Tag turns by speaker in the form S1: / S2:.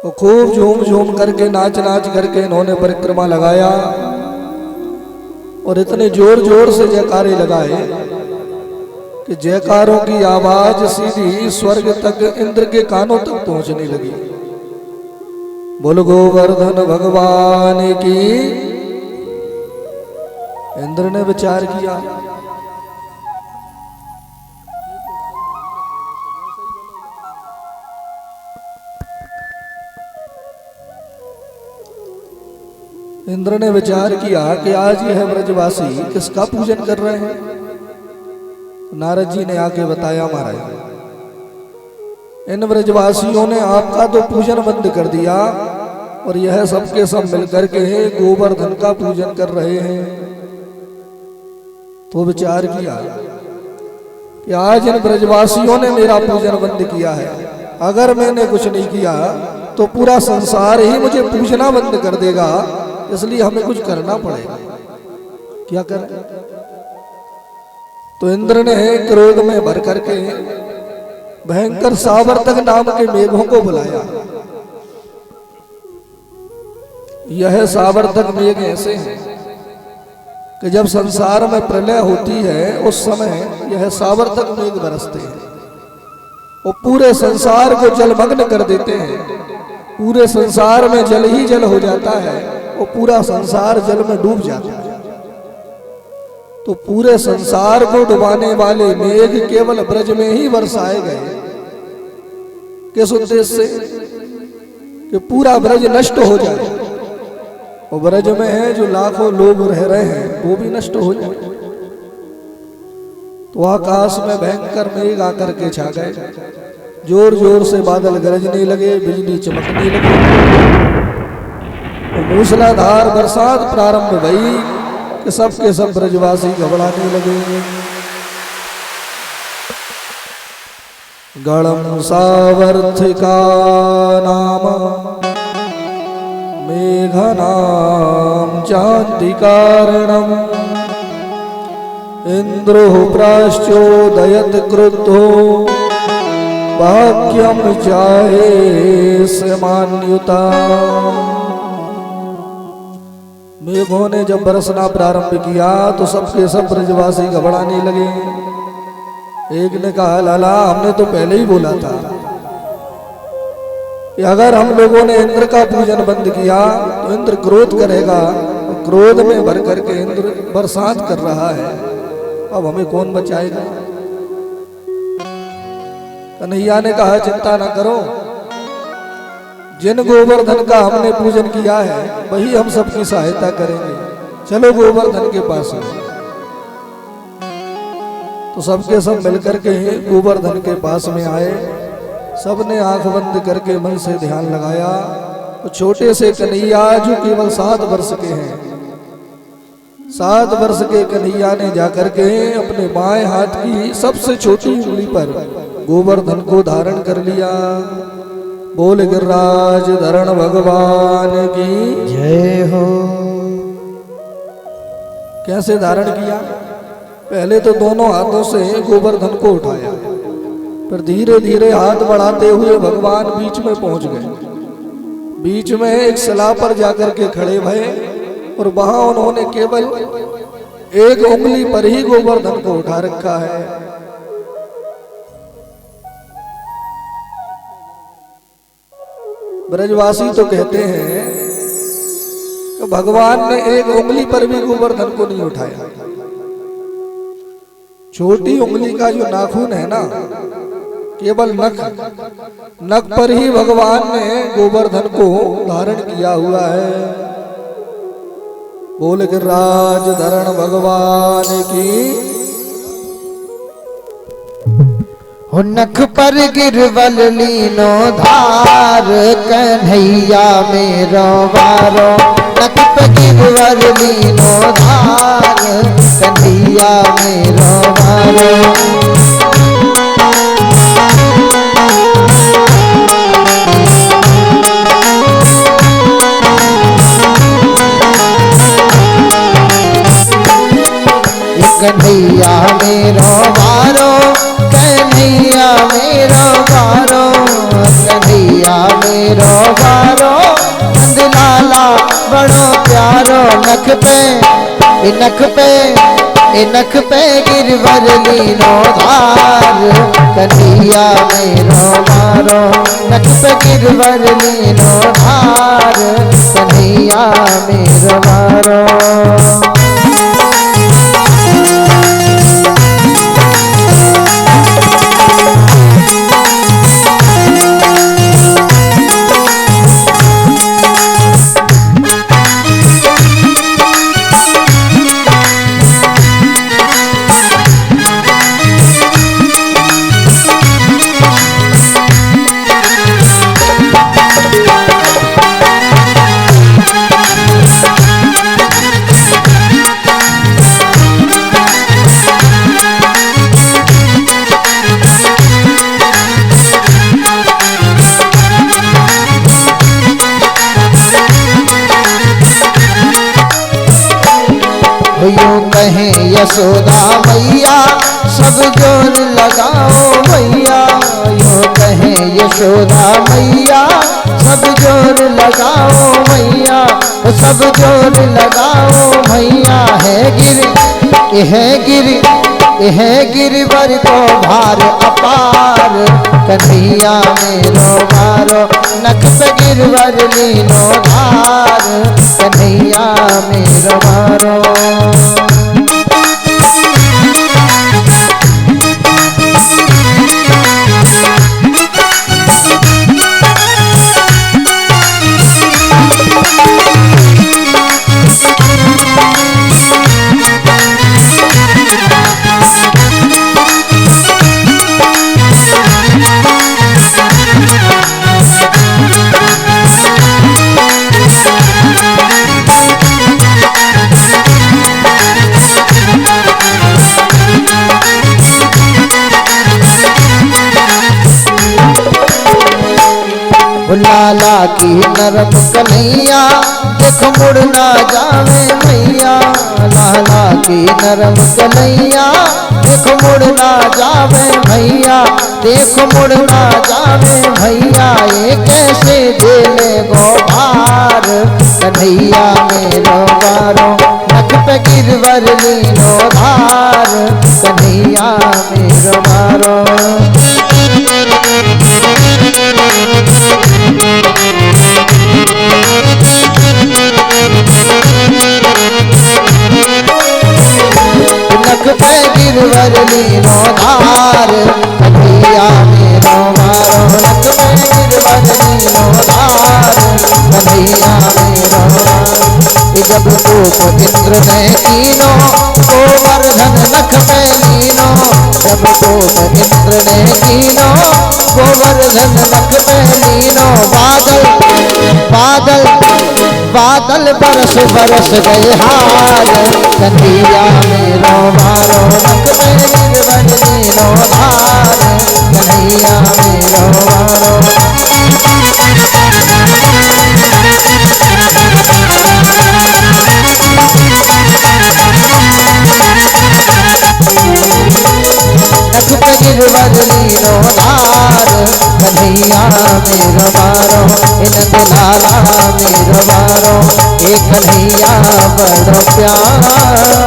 S1: वो खूब झूम झूम करके नाच नाच करके इन्होंने परिक्रमा लगाया और इतने जोर जोर से जयकारे लगाए कि जयकारों की आवाज सीधी स्वर्ग तक इंद्र के कानों तक पहुंचने लगी। बोल गोवर्धन भगवान की। इंद्र ने विचार किया इंद्र ने विचार किया कि आज यह ब्रजवासी किसका पूजन कर रहे हैं। नारद जी ने आके बताया, महाराज इन ब्रजवासियों ने आपका तो पूजन बंद कर दिया और यह सबके सब मिलकर के गोवर्धन का पूजन कर रहे हैं। तो विचार किया कि आज इन ब्रजवासियों ने मेरा पूजन बंद किया है, अगर मैंने कुछ नहीं किया तो पूरा संसार ही मुझे पूजना बंद कर देगा, इसलिए हमें कुछ करना पड़ेगा। क्या करें? तो इंद्र ने क्रोध में भर करके भयंकर सावर्तक नाम के मेघों को बुलाया। यह सावर्तक मेघ ऐसे हैं कि जब संसार में प्रलय होती है उस समय यह सावर्तक मेघ बरसते हैं, वो पूरे संसार को जलमग्न कर देते हैं। पूरे संसार में जल ही जल हो जाता है, वो पूरा संसार जल में डूब जाता है। तो पूरे संसार को डुबाने वाले मेघ केवल ब्रज में ही बरसाए गए। किस उद्देश्य से? कि पूरा ब्रज नष्ट हो जाए। वो ब्रज में है जो लाखों लोग रह रहे हैं वो भी नष्ट हो जाए। तो आकाश में भयंकर मेघ आकर के छा गए, जोर जोर से बादल गरजने लगे, बिजली चमकने लगी, मूसलाधार बरसात प्रारंभ भई कि सबके सब ब्रजवासी घबराने लगे। गणम सावर्थिका नाम मेघनाम चांति कारणम इंद्रो प्राश्चोदयत क्रुद्धो वाक्यम चाहे समान्युता। मेघों ने जब बरसना प्रारंभ किया तो सबके सब ब्रजवासी घबराने लगे। एक ने कहा, लाला हमने तो पहले ही बोला था कि अगर हम लोगों ने इंद्र का पूजन बंद किया तो इंद्र क्रोध करेगा। क्रोध में भर करके इंद्र बरसात कर रहा है, अब हमें कौन बचाएगा। कन्हैया ने कहा, चिंता ना करो, जिन गोवर्धन का हमने पूजन किया है वही हम सबकी सहायता करेंगे, चलो गोवर्धन के पास। तो सबके सब मिलकर के गोवर्धन के पास में आए। सबने आंख बंद करके मन से ध्यान लगाया। तो छोटे से कन्हैया जो केवल 7 वर्ष के हैं, 7 वर्ष के कन्हैया ने जाकर के अपने बाएं हाथ की सबसे छोटी उंगली पर गोवर्धन को धारण कर लिया। बोल गिरिराज धरण भगवान की जय हो। कैसे धारण किया? पहले तो दोनों हाथों से गोवर्धन को उठाया, फिर धीरे धीरे हाथ बढ़ाते हुए भगवान बीच में पहुंच गए। बीच में एक शिला पर जाकर के खड़े भये और वहां उन्होंने केवल एक उंगली पर ही गोवर्धन को उठा रखा है। ब्रजवासी तो कहते हैं कि भगवान ने एक उंगली पर भी गोवर्धन को नहीं उठाया। छोटी उंगली का जो नाखून है ना, केवल नख पर ही भगवान ने गोवर्धन को धारण किया हुआ है। बोल गिरिराज धरण भगवान की।
S2: हो नख पर गिरवल लीनो धार कन्हैया मेरो वारो। नख पर गिरवल लीनो धार कन्हैया मेरो वारो। कन्हैया मेरो वारो, कन्हैया मेरो वारो, कन्हैया कन्हैया मेरो वारो नंद लाला बड़ो प्यारो नख पे गिरवर लीनो धार कन्हैया मेरो वारो नख पे गिरवर लीनो धार कन्हैया मेरो वारो। यूं कहें यशोदा मैया सब जोर लगाओ मैया, यूं कहें यशोदा मैया सब जोर लगाओ मैया, सब जोर लगाओ मैया। है गिरवर को भार अपार कन्हैया मेरो मारो नख पे गिरवर लीनो धार कन्हैया मेरो मारो। लाला की नरम कन्हैया देख मुड़ ना जावे मैया, लाला की नरम कन्हैया देख मुड़ ना जावे भैया, देख मुड़ ना जावे भैया। ये कैसे देले गो भार कन्हैया मेरो वारो नख पे गिरवर लीनो धार कन्हैया मेरो वारो। नख पे गिरवर लीनो धार कन्हैया मेरो वारो नख पे गिरवर लीनो धार कन्हैया मेरो वारो। जब रूप इंद्र ने कीनो गोवर्धन नख पे लीनो, जब रूप इंद्र ने कीनो गोवर्धन नख पे लीनो। बादल बरस बरस गए हार कन्हैया मेरो वारो नख पे गिरवर लीनो धार कन्हैया मेरो वारो। नख पे गिरवर लीनो धार कन्हैया मेरो वारो नंद लाला मेरो वारो एक कन्हैया बड़ो प्यारो।